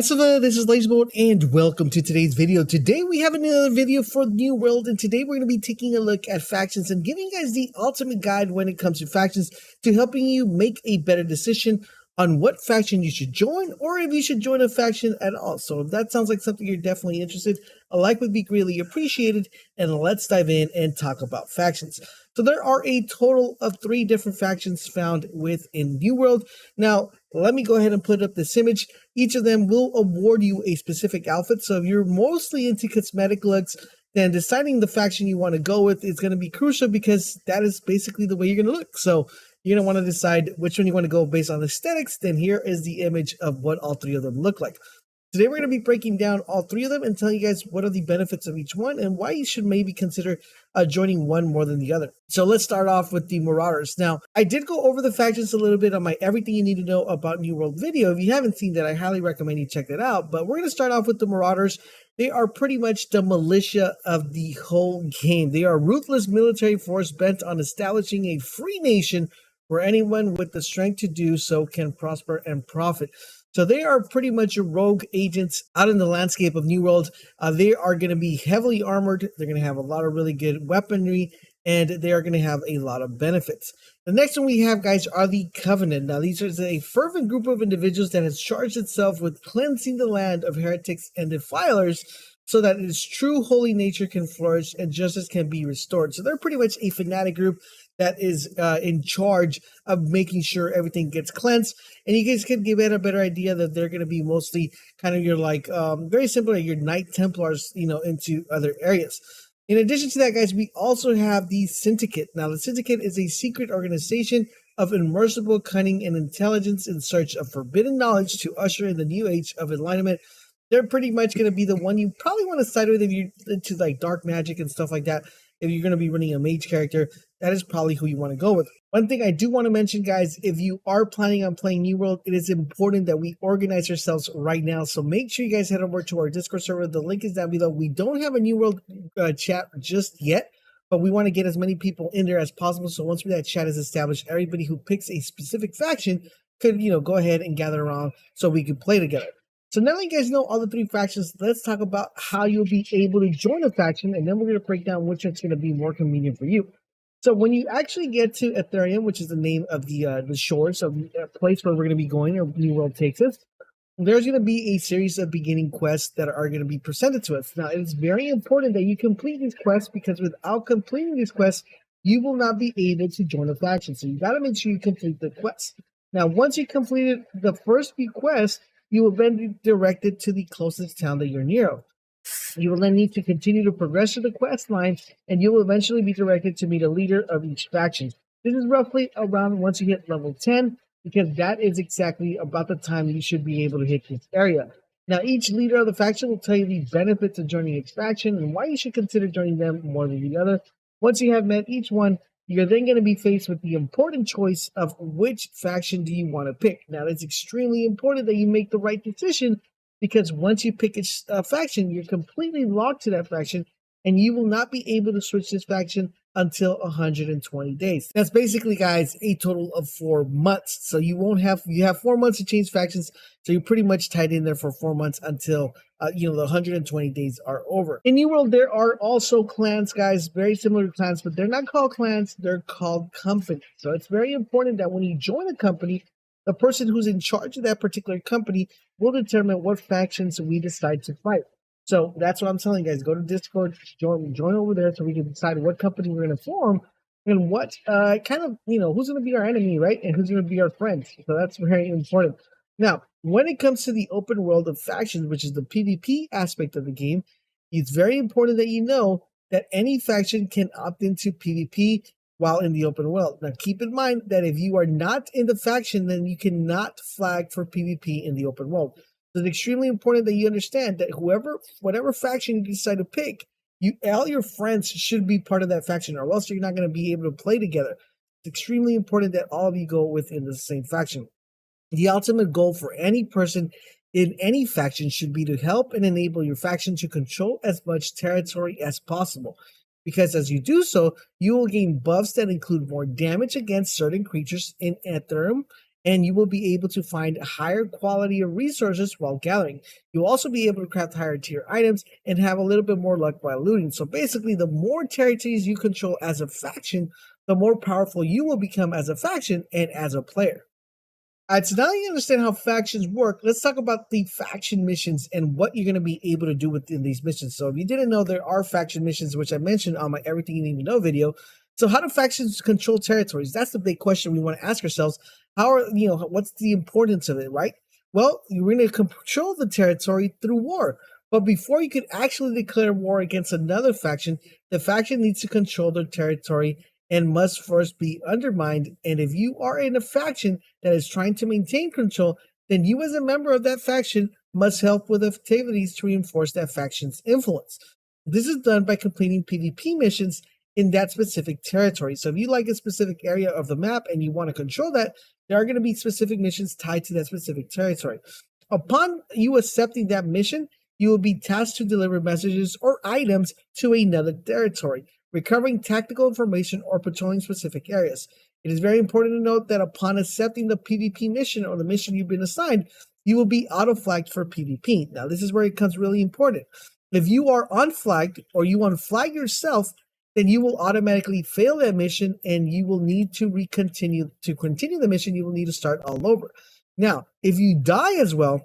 Hello, this is Lazebolt and welcome to today's video. Today we have another video for New World, and today we're going to be taking a look at factions and giving you guys the ultimate guide when it comes to factions to helping you make a better decision on what faction you should join or if you should join a faction at all. So if that sounds like something you're definitely interested, a like would be greatly appreciated, and let's dive in and talk about factions. So there are a total of 3 different factions found within New World. Now, let me go ahead and put up this image. Each of them will award you a specific outfit. So if you're mostly into cosmetic looks, then deciding the faction you want to go with is going to be crucial because that is basically the way you're going to look. So you're going to want to decide which one you want to go based on aesthetics. Then here is the image of what all 3 of them look like. Today, we're going to be breaking down all 3 of them and telling you guys what are the benefits of each one and why you should maybe consider joining one more than the other. So let's start off with the Marauders. Now, I did go over the factions a little bit on my Everything You Need to Know About New World video. If you haven't seen that, I highly recommend you check that out. But we're going to start off with the Marauders. They are pretty much the militia of the whole game. They are a ruthless military force bent on establishing a free nation where anyone with the strength to do so can prosper and profit. So they are pretty much your rogue agents out in the landscape of New World. They are going to be heavily armored. They're going to have a lot of really good weaponry, and they are going to have a lot of benefits. The next one we have, guys, are the Covenant. Now, these are a fervent group of individuals that has charged itself with cleansing the land of heretics and defilers so that its true holy nature can flourish and justice can be restored. So they're pretty much a fanatic group that is in charge of making sure everything gets cleansed. And you guys can give it a better idea that they're going to be mostly kind of your very simple, like your Knight Templars, into other areas. In addition to that, guys, we also have the Syndicate. Now, the Syndicate is a secret organization of immersible cunning and intelligence in search of forbidden knowledge to usher in the new age of enlightenment. They're pretty much going to be the one you probably want to side with if you're into like dark magic and stuff like that. If you're going to be running a mage character, that is probably who you want to go with. One thing I do want to mention, guys, if you are planning on playing New World, it is important that we organize ourselves right now. So make sure you guys head over to our Discord server. The link is down below. We don't have a New World chat just yet, but we want to get as many people in there as possible. So once that chat is established, everybody who picks a specific faction could, go ahead and gather around so we can play together. So now that you guys know all the 3 factions, let's talk about how you'll be able to join a faction, and then we're going to break down which one's going to be more convenient for you. So when you actually get to Aetherium, which is the name of the shores of the place where we're going to be going, or New World takes us, there's going to be a series of beginning quests that are going to be presented to us. Now, it is very important that you complete these quests because without completing these quests, you will not be able to join a faction. So you got to make sure you complete the quests. Now, once you completed the first few quests, you will then be directed to the closest town that you're near. You will then need to continue to progress through the quest line, and you will eventually be directed to meet a leader of each faction. This is roughly around once you hit level 10, because that is exactly about the time you should be able to hit this area. Now, each leader of the faction will tell you the benefits of joining each faction and why you should consider joining them more than the other. Once you have met each one, you're then going to be faced with the important choice of which faction do you want to pick. Now, it's extremely important that you make the right decision because once you pick a faction, you're completely locked to that faction and you will not be able to switch this faction until 120 days. That's basically, guys, a total of 4 months. So you have 4 months to change factions. So you're pretty much tied in there for 4 months until the 120 days are over. In New World, there are also clans, guys, very similar to clans, but they're not called clans, they're called companies. So it's very important that when you join a company, the person who's in charge of that particular company will determine what factions we decide to fight. So that's what I'm telling you guys. Go to Discord, join over there so we can decide what company we're going to form and what who's going to be our enemy, right? And who's going to be our friends. So that's very important. Now, when it comes to the open world of factions, which is the PvP aspect of the game, it's very important that you know that any faction can opt into PvP while in the open world. Now, keep in mind that if you are not in the faction, then you cannot flag for PvP in the open world. So it's extremely important that you understand that whatever faction you decide to pick, all your friends should be part of that faction, or else you're not going to be able to play together. It's extremely important that all of you go within the same faction. The ultimate goal for any person in any faction should be to help and enable your faction to control as much territory as possible. Because as you do so, you will gain buffs that include more damage against certain creatures in Aetherium and you will be able to find a higher quality of resources while gathering. You'll also be able to craft higher tier items and have a little bit more luck while looting. So basically, the more territories you control as a faction, the more powerful you will become as a faction and as a player. Alright, so now that you understand how factions work, let's talk about the faction missions and what you're going to be able to do within these missions. So if you didn't know, there are faction missions, which I mentioned on my Everything You Need to Know video. So how do factions control territories? That's the big question we want to ask ourselves. What's the importance of it, right? Well, you're going to control the territory through war. But before you could actually declare war against another faction, the faction needs to control their territory and must first be undermined. And if you are in a faction that is trying to maintain control, then you as a member of that faction must help with activities to reinforce that faction's influence. This is done by completing PvP missions in that specific territory. So if you like a specific area of the map and you want to control that, there are going to be specific missions tied to that specific territory. Upon you accepting that mission, you will be tasked to deliver messages or items to another territory, recovering tactical information, or patrolling specific areas. It is very important to note that upon accepting the PvP mission or the mission you've been assigned, you will be auto-flagged for PvP. Now, this is where it becomes really important. If you are unflagged or you unflag yourself, then you will automatically fail that mission and you will need to continue the mission. You will need to start all over. Now, if you die as well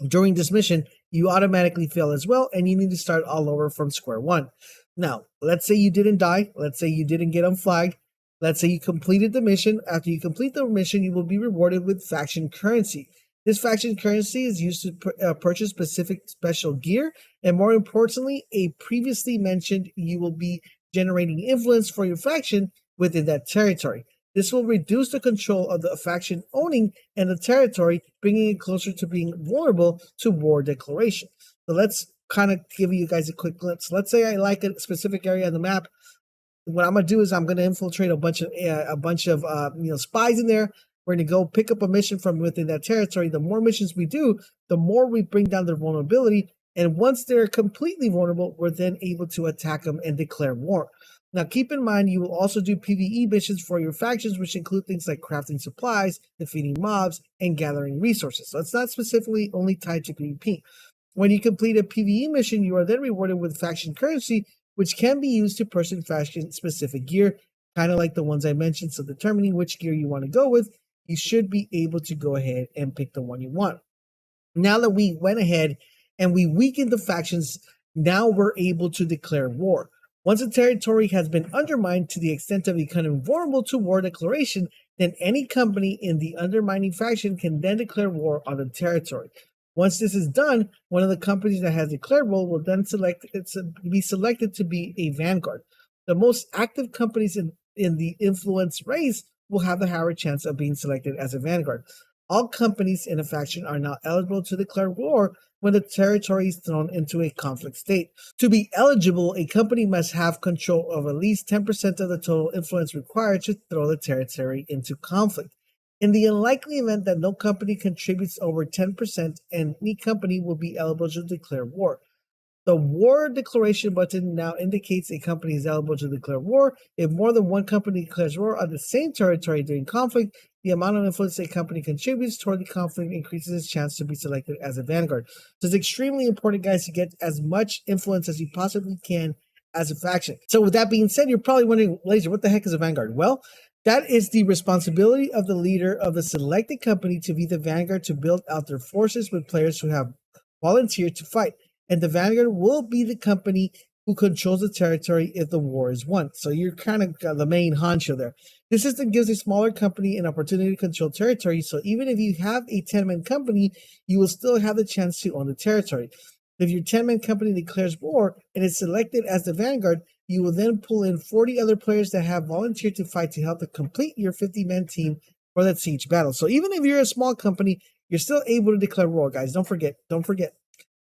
during this mission, you automatically fail as well and you need to start all over from square one. Now, let's say you didn't die. Let's say you didn't get unflagged. Let's say you completed the mission. After you complete the mission, you will be rewarded with faction currency. This faction currency is used to purchase specific special gear. And more importantly, a previously mentioned, you will be generating influence for your faction within that territory. This will reduce the control of the faction owning and the territory, bringing it closer to being vulnerable to war declaration. So let's kind of give you guys a quick glimpse. Let's say I like a specific area on the map. What I'm gonna do is I'm gonna infiltrate a bunch of spies in there. We're gonna go pick up a mission from within that territory. The more missions we do, the more we bring down their vulnerability. And once they're completely vulnerable, we're then able to attack them and declare war. Now, keep in mind, you will also do PvE missions for your factions, which include things like crafting supplies, defeating mobs, and gathering resources. So it's not specifically only tied to PvP. When you complete a PvE mission, you are then rewarded with faction currency, which can be used to purchase faction-specific gear, kind of like the ones I mentioned. So determining which gear you want to go with, you should be able to go ahead and pick the one you want. Now that we went ahead and we weakened the factions, now we're able to declare war. Once a territory has been undermined to the extent of becoming vulnerable to war declaration, then any company in the undermining faction can then declare war on the territory. Once this is done, one of the companies that has declared war will then be selected to be a vanguard. The most active companies in the influence race will have the higher chance of being selected as a vanguard. All companies in a faction are now eligible to declare war when the territory is thrown into a conflict state. To be eligible, a company must have control of at least 10% of the total influence required to throw the territory into conflict. In the unlikely event that no company contributes over 10%, any company will be eligible to declare war. The war declaration button now indicates a company is eligible to declare war. If more than one company declares war on the same territory during conflict, the amount of influence a company contributes toward the conflict increases its chance to be selected as a vanguard. So it's extremely important, guys, to get as much influence as you possibly can as a faction. So with that being said, you're probably wondering, Laser, what the heck is a vanguard? Well, that is the responsibility of the leader of the selected company to be the vanguard to build out their forces with players who have volunteered to fight. And the vanguard will be the company who controls the territory if the war is won. So you're kind of the main honcho there. This system gives a smaller company an opportunity to control territory. So even if you have a 10-man company, you will still have the chance to own the territory. If your 10-man company declares war and is selected as the vanguard, you will then pull in 40 other players that have volunteered to fight to help to complete your 50-man team for that siege battle. So even if you're a small company, you're still able to declare war, guys. Don't forget.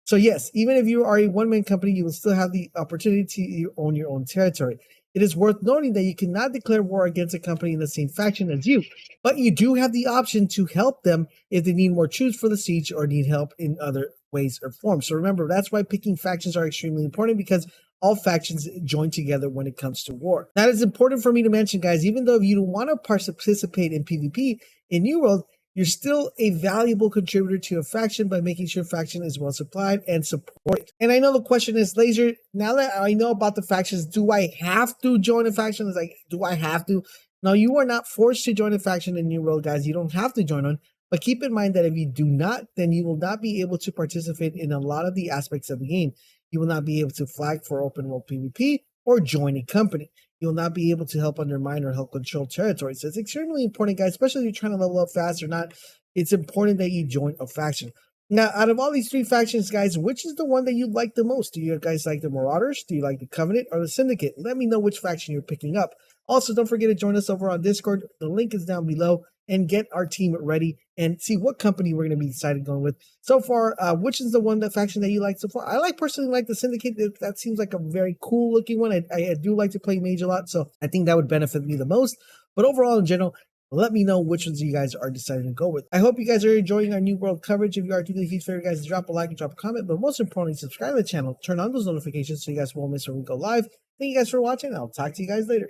So yes, even if you are a one-man company, you will still have the opportunity to own your own territory. It is worth noting that you cannot declare war against a company in the same faction as you, but you do have the option to help them if they need more troops for the siege or need help in other ways or forms. So remember, that's why picking factions are extremely important, because all factions join together when it comes to war. That is important for me to mention, guys. Even though if you don't want to participate in PvP in New World, you're still a valuable contributor to a faction by making sure faction is well supplied and supported. And I know the question is, Laser, now that I know about the factions, do I have to join a faction? It's like, do I have to? Now, you are not forced to join a faction in New World, guys. You don't have to join one. But keep in mind that if you do not, then you will not be able to participate in a lot of the aspects of the game. You will not be able to flag for open world PvP or join a company. You'll not be able to help undermine or help control territories. So it's extremely important, guys, especially if you're trying to level up fast or not. It's important that you join a faction. Now, out of all these three factions, guys, which is the one that you like the most? Do you guys like the Marauders? Do you like the Covenant or the Syndicate? Let me know which faction you're picking up. Also, don't forget to join us over on Discord. The link is down below, and get our team ready and see what company we're going to be decided going with. So far, which is the one, that faction that you like so far? I personally like the Syndicate. That seems like a very cool looking one. I do like to play Mage a lot, so I think that would benefit me the most. But overall, in general, let me know which ones you guys are deciding to go with. I hope you guys are enjoying our New World coverage. If you are, do please for you guys to drop a like and drop a comment. But most importantly, subscribe to the channel, turn on those notifications so you guys won't miss when we go live. Thank you guys for watching. I'll talk to you guys later.